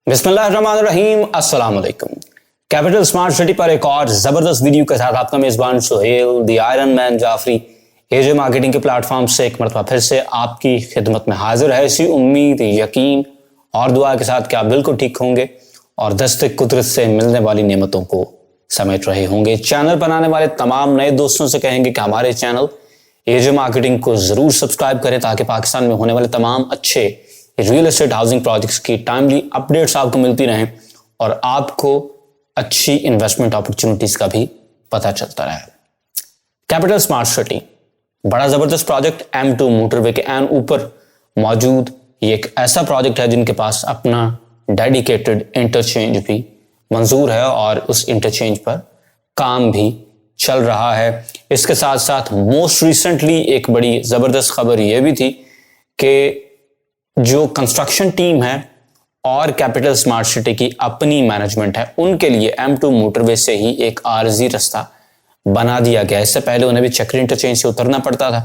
बिस्मिल्लाहिर्रहमानिर्रहीम, अस्सलाम वालेकुम। कैपिटल स्मार्ट सिटी पर एक और जबरदस्त वीडियो के साथ आपका मेजबान Suhail the iron man Jafri AJ marketing के प्लेटफॉर्म से एक मरतबा फिर से आपकी खिदमत में हाजिर है, इसी उम्मीद, यकीन और दुआ के साथ कि आप बिल्कुल ठीक होंगे और दस्ते कुदरत से मिलने वाली नेमतों को समेट रहे होंगे। चैनल बनाने वाले तमाम नए दोस्तों से कहेंगे कि हमारे चैनल एजे मार्केटिंग को जरूर सब्सक्राइब करें ताकि पाकिस्तान में होने वाले तमाम अच्छे रियल एस्टेट हाउसिंग प्रोजेक्ट्स की टाइमली अपडेट्स आपको मिलती रहें और आपको अच्छी इन्वेस्टमेंट अपॉर्चुनिटीज का भी पता चलता रहे। कैपिटल स्मार्ट सिटी बड़ा जबरदस्त प्रोजेक्ट M2 मोटरवे के एन ऊपर मौजूद ये एक ऐसा प्रोजेक्ट है जिनके पास अपना डेडिकेटेड इंटरचेंज भी मंजूर है और उस इंटरचेंज पर काम भी चल रहा है। इसके साथ साथ मोस्ट रिसेंटली एक बड़ी जबरदस्त खबर यह भी थी कि जो कंस्ट्रक्शन टीम है और कैपिटल स्मार्ट सिटी की अपनी मैनेजमेंट है उनके लिए M2 मोटरवे से ही एक आरजी रास्ता बना दिया गया। इससे पहले उन्हें भी चक्री इंटरचेंज से उतरना पड़ता था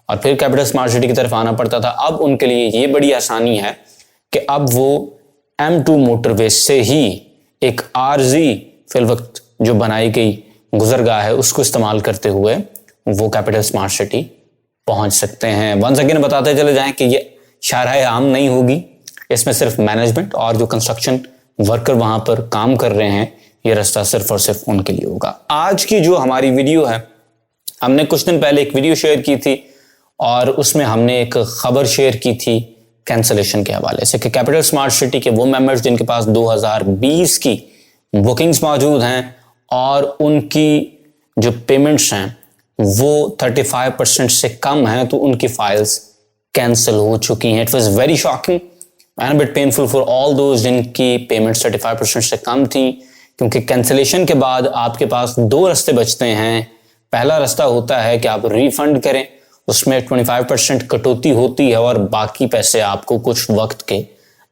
और फिर कैपिटल स्मार्ट सिटी की तरफ आना पड़ता था। अब उनके लिए ये बड़ी आसानी है कि अब वो M2 मोटरवे से ही एक आरजी फिलवक्त जो बनाई गई गुजरगाह है उसको इस्तेमाल करते हुए वो कैपिटल स्मार्ट सिटी पहुंच सकते हैं। वंस अगेन बताते चले जाएं कि ये शाहराह आम नहीं होगी, इसमें सिर्फ मैनेजमेंट और जो कंस्ट्रक्शन वर्कर वहां पर काम कर रहे हैं ये रास्ता सिर्फ और सिर्फ उनके लिए होगा। आज की जो हमारी वीडियो है, हमने कुछ दिन पहले एक वीडियो शेयर की थी और उसमें हमने एक खबर शेयर की थी कैंसलेशन के हवाले से कि कैपिटल स्मार्ट सिटी के वो मेंबर्स जिनके पास 2020 की बुकिंग्स मौजूद हैं और उनकी जो पेमेंट्स हैं वो 35% से कम हैं तो उनकी फाइल्स कैंसिल हो चुकी हैं। It was very shocking and bit painful for all those जिनकी पेमेंट 35% से कम थी, क्योंकि कैंसिलेशन के बाद आपके पास दो रास्ते बचते हैं। पहला रास्ता होता है कि आप रिफंड करें, उसमें 25% कटौती होती है और बाकी पैसे आपको कुछ वक्त के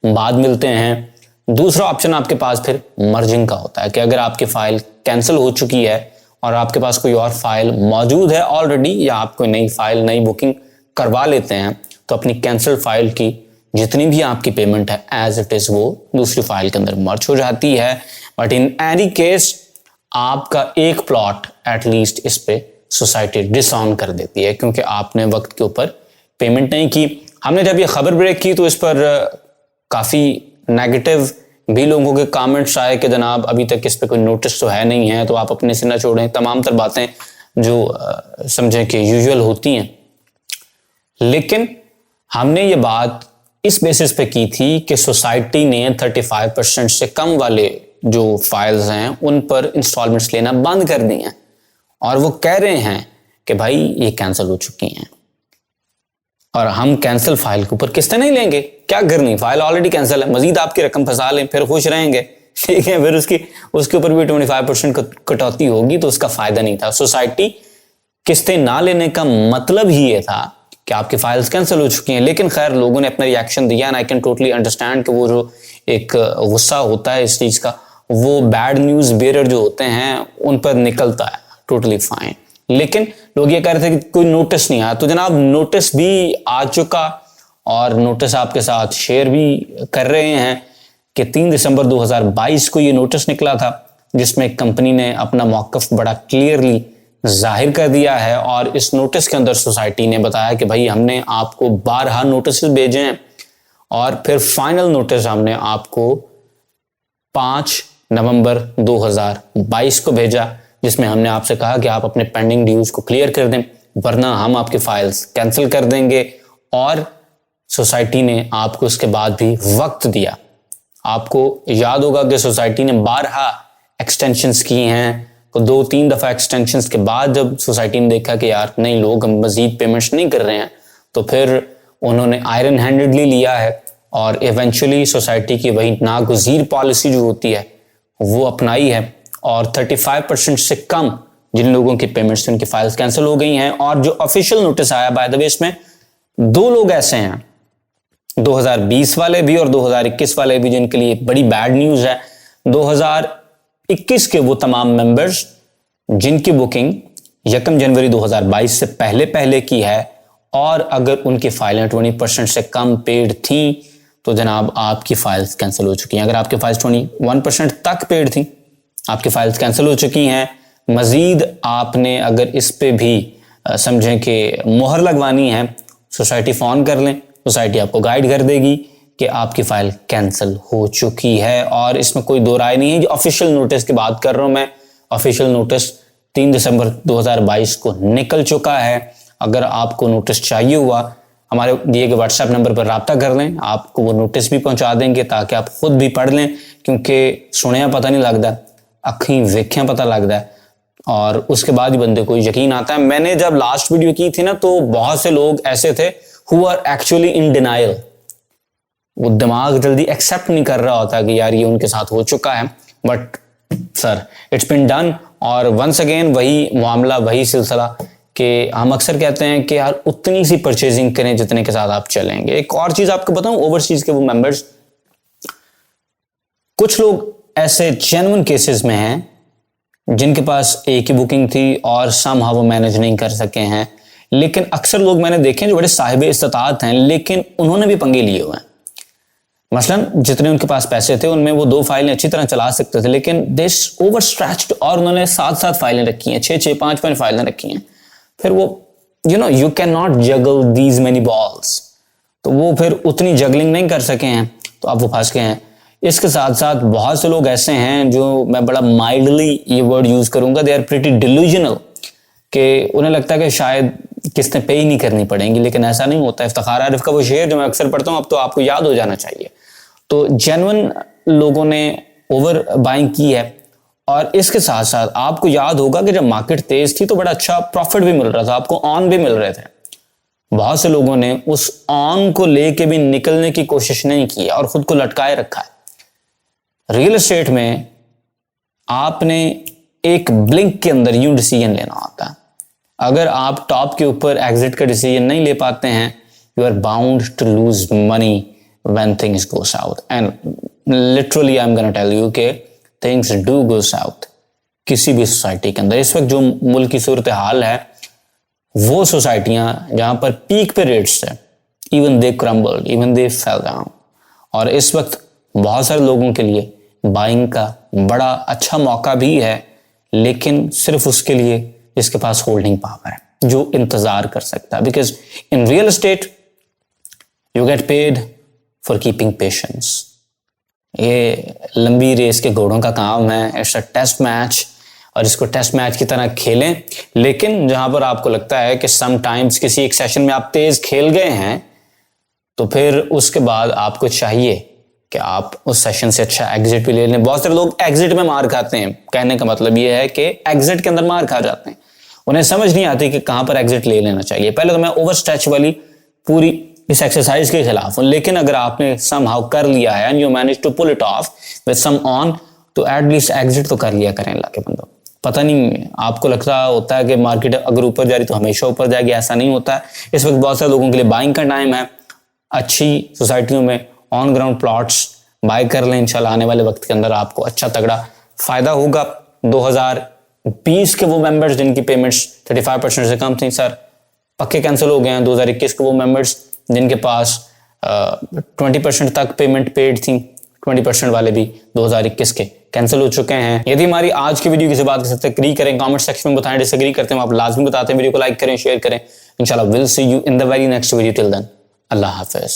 बाद मिलते हैं। दूसरा ऑप्शन आपके पास फिर मर्जिंग का होता है कि अगर आपकी फाइल कैंसिल हो चुकी है और आपके पास कोई और फाइल मौजूद है ऑलरेडी या आप कोई नई फाइल नई बुकिंग करवा लेते हैं तो अपनी कैंसिल फाइल की जितनी भी आपकी पेमेंट है एज इट इज वो दूसरी फाइल के अंदर मर्ज हो जाती है। बट इन एनी केस आपका एक प्लॉट एटलीस्ट इस पे सोसाइटी डिसऑन कर देती है क्योंकि आपने वक्त के ऊपर पेमेंट नहीं की। हमने जब ये खबर ब्रेक की तो इस पर काफी नेगेटिव भी लोगों के कमेंट्स आए कि जनाब अभी तक इस पे कोई नोटिस तो है नहीं है तो आप अपने से ना छोड़ें, तमाम तर बातें जो समझें कि यूजुअल होती हैं। लेकिन हमने ये बात इस बेसिस पे की थी कि सोसाइटी ने 35% से कम वाले जो फाइल्स हैं उन पर इंस्टॉलमेंट्स लेना बंद कर दी हैं और वो कह रहे हैं कि भाई ये कैंसिल हो चुकी हैं और हम कैंसिल फाइल के ऊपर किस्तें नहीं लेंगे। क्या करनी, फाइल ऑलरेडी कैंसिल है, मजीद आपकी रकम फंसा लें फिर खुश रहेंगे, ठीक है। फिर उसके ऊपर भी 25% कटौती होगी तो उसका फायदा नहीं था। सोसाइटी किस्तें ना लेने का मतलब ही ये था कि आपकी फाइल्स कैंसिल हो चुकी हैं। लेकिन खैर लोगों ने अपना रिएक्शन दिया and I can totally understand कि वो जो एक गुस्सा होता है इस चीज का वो बैड न्यूज बेरर जो होते हैं उन पर निकलता है, टोटली फाइन। लेकिन लोग ये कह रहे थे कि कोई नोटिस नहीं आया, तो जनाब नोटिस भी आ चुका और नोटिस आपके साथ शेयर भी कर रहे हैं कि 3 दिसंबर 2022 को ये नोटिस निकला था जिसमें कंपनी ने अपना मौकफ बड़ा क्लियरली जाहिर कर दिया है और इस नोटिस के अंदर सोसाइटी ने बताया कि भाई हमने आपको 12 नोटिस भेजे हैं और फिर फाइनल नोटिस हमने आपको 5 नवंबर 2022 को भेजा जिसमें हमने आपसे कहा कि आप अपने पेंडिंग ड्यूज को क्लियर कर दें वरना हम आपकी फाइल्स कैंसिल कर देंगे। और सोसाइटी ने आपको उसके बाद भी वक्त दिया। आपको याद होगा कि सोसाइटी ने 12 एक्सटेंशंस की हैं, तो 2-3 दफा एक्सटेंशंस के बाद जब सोसाइटी ने देखा कि यार नहीं लोग मजीद पेमेंट्स नहीं कर रहे हैं तो फिर उन्होंने आयरन हैंडेडली लिया है और इवेंचुअली सोसाइटी की वही नागुज़ीर पॉलिसी जो होती है वो अपनाई है और 35% से कम जिन लोगों की पेमेंट्स उनकी फाइल्स कैंसिल हो गई हैं। और जो ऑफिशियल नोटिस आया बाय द वे इसमें 2 लोग ऐसे हैं, 2020 वाले भी और 2021 वाले भी, जिनके लिए बड़ी बैड न्यूज है। 2021 के वो तमाम मेंबर्स जिनकी बुकिंग 1 जनवरी 2022 से पहले की है और अगर उनकी फाइलें 20% से कम पेड थी तो जनाब आपकी फाइल्स कैंसिल हो चुकी हैं। अगर आपकी फाइल्स 21% तक पेड थी, आपकी फाइल्स कैंसिल हो चुकी हैं। मजीद आपने अगर इस पे भी समझें कि मोहर लगवानी है, सोसाइटी फ़ोन कर लें, सोसाइटी आपको गाइड कर देगी कि आपकी फ़ाइल कैंसिल हो चुकी है। और इसमें कोई दो राय नहीं है। जो ऑफिशियल नोटिस की बात कर रहा हूँ मैं, ऑफिशियल नोटिस 3 दिसंबर 2022 को निकल चुका है। अगर आपको नोटिस चाहिए हुआ, हमारे दिए गए व्हाट्सएप नंबर पर रब्ता कर लें, आपको वो नोटिस भी पहुंचा देंगे ताकि आप खुद भी पढ़ लें, क्योंकि सुनिया पता नहीं लगता, अखी वेख्या पता लगता है, और उसके बाद ही बंदे को यकीन आता है। मैंने जब लास्ट वीडियो की थी ना, तो बहुत से लोग ऐसे थे who are actually in denial. वो दिमाग जल्दी एक्सेप्ट नहीं कर रहा होता कि यार ये उनके साथ हो चुका है, but sir it's been done. और वंस अगेन वही मामला, वही सिलसिला कि हम अक्सर कहते हैं कि यार उतनी सी परचेजिंग करें जितने के साथ आप चलेंगे। एक और चीज आपको बताऊं, ओवरसीज के वो मेंबर्स, कुछ लोग ऐसे जेन्युइन केसेस में हैं जिनके पास एक ही बुकिंग थी और समहाउ वो मैनेज नहीं कर सके हैं। लेकिन अक्सर लोग मैंने देखे हैं जो बड़े साहिब इस्तात हैं, लेकिन उन्होंने भी पंगे लिए हुए हैं। मसलन जितने उनके पास पैसे थे उनमें वो 2 फाइलें अच्छी तरह चला सकते थे, लेकिन दिस ओवर स्ट्रेच्ड, और उन्होंने 7 फाइलें रखी हैं, 6 5 फाइलें रखी हैं। फिर वो you can not juggle these many balls, तो वो फिर उतनी जगलिंग नहीं कर सके हैं, तो अब वो फंस गए हैं। इसके साथ साथ बहुत से लोग ऐसे हैं, जो मैं बड़ा माइल्डली ये वर्ड यूज करूंगा, दे आर प्रीटी डिल्यूजनल, कि उन्हें लगता है कि शायद किस्तें पे ही नहीं करनी पड़ेंगी, लेकिन ऐसा नहीं होता। इफ्तिखार आरिफ का वो शेर जो मैं अक्सर पढ़ता हूं, अब तो आपको याद हो जाना चाहिए। तो जेन्युइन लोगों ने ओवर बाइंग की है, और इसके साथ साथ आपको याद होगा कि जब मार्केट तेज थी तो बड़ा अच्छा प्रॉफिट भी मिल रहा था, आपको ऑन भी मिल रहे थे। बहुत से लोगों ने उस ऑन को लेके भी निकलने की कोशिश नहीं की और खुद को लटकाए रखा है। रियल एस्टेट में आपने एक ब्लिंक के अंदर यूं डिसीजन लेना होता है। अगर आप टॉप के ऊपर एग्जिट का डिसीजन नहीं ले पाते हैं, you are bound to lose money when things go south. And literally I am gonna tell you के थिंग्स डू गो साउथ किसी भी सोसाइटी के अंदर। इस वक्त जो मुल्क की सूरत हाल है, वो सोसाइटियां जहां पर पीक पे रेट्स है, even they crumbled, even they fell down. और इस वक्त बहुत सारे लोगों के लिए बाइंग का बड़ा अच्छा मौका भी है, लेकिन सिर्फ उसके लिए जिसके पास होल्डिंग पावर है, जो इंतजार कर सकता है। Because in real estate you get paid for keeping patience. ये लंबी रेस के घोड़ों का काम है, इट्स अ टेस्ट मैच, और इसको टेस्ट मैच की तरह खेलें। लेकिन जहां पर आपको लगता है कि समटाइम्स किसी एक सेशन में आप तेज खेल गए हैं, तो फिर उसके बाद आपको चाहिए कि आप उस सेशन से अच्छा एग्जिट भी ले लें। बहुत सारे लोग एग्जिट में मार खाते हैं, कहने का मतलब ये है कि एग्जिट के अंदर मार खा जाते हैं, उन्हें समझ नहीं आती कि कहां पर एग्जिट ले लेना चाहिए। पहले तो मैं ओवर स्ट्रेच वाली पूरी इस एक्सरसाइज के खिलाफ हूं, लेकिन अगर आपने समहाउ कर लिया है and you manage to pull it off with some on, तो एटलीस्ट एग्जिट तो कर लिया करें अल्लाह के बंदो। पता नहीं आपको लगता होता है कि मार्केट अगर ऊपर जा रही तो हमेशा ऊपर जाएगी, ऐसा नहीं होता है। इस वक्त बहुत सारे लोगों के लिए बाइंग का टाइम है। अच्छी सोसाइटियों में ऑन ग्राउंड प्लॉट्स बाय कर लें, इंशाल्लाह आने वाले वक्त के अंदर आपको अच्छा तगड़ा फायदा होगा। 2020 के वो मेंबर्स जिनकी पेमेंट्स 35% से कम थी, सर पक्के कैंसिल हो गए हैं। 2021 के वो मेंबर्स जिनके पास 20% तक पेमेंट पेड थी, 20% वाले भी 2021 के कैंसिल हो चुके हैं। यदि हमारी आज की वीडियो किसी बात के साथ एग्री करें, कमेंट सेक्शन में बताएं, डिसएग्री करते हैं आप लाजमी बताते हैं। वीडियो को लाइक करें, शेयर करें। इंशाल्लाह will see you in the very next video. Till then अल्लाह हाफिज।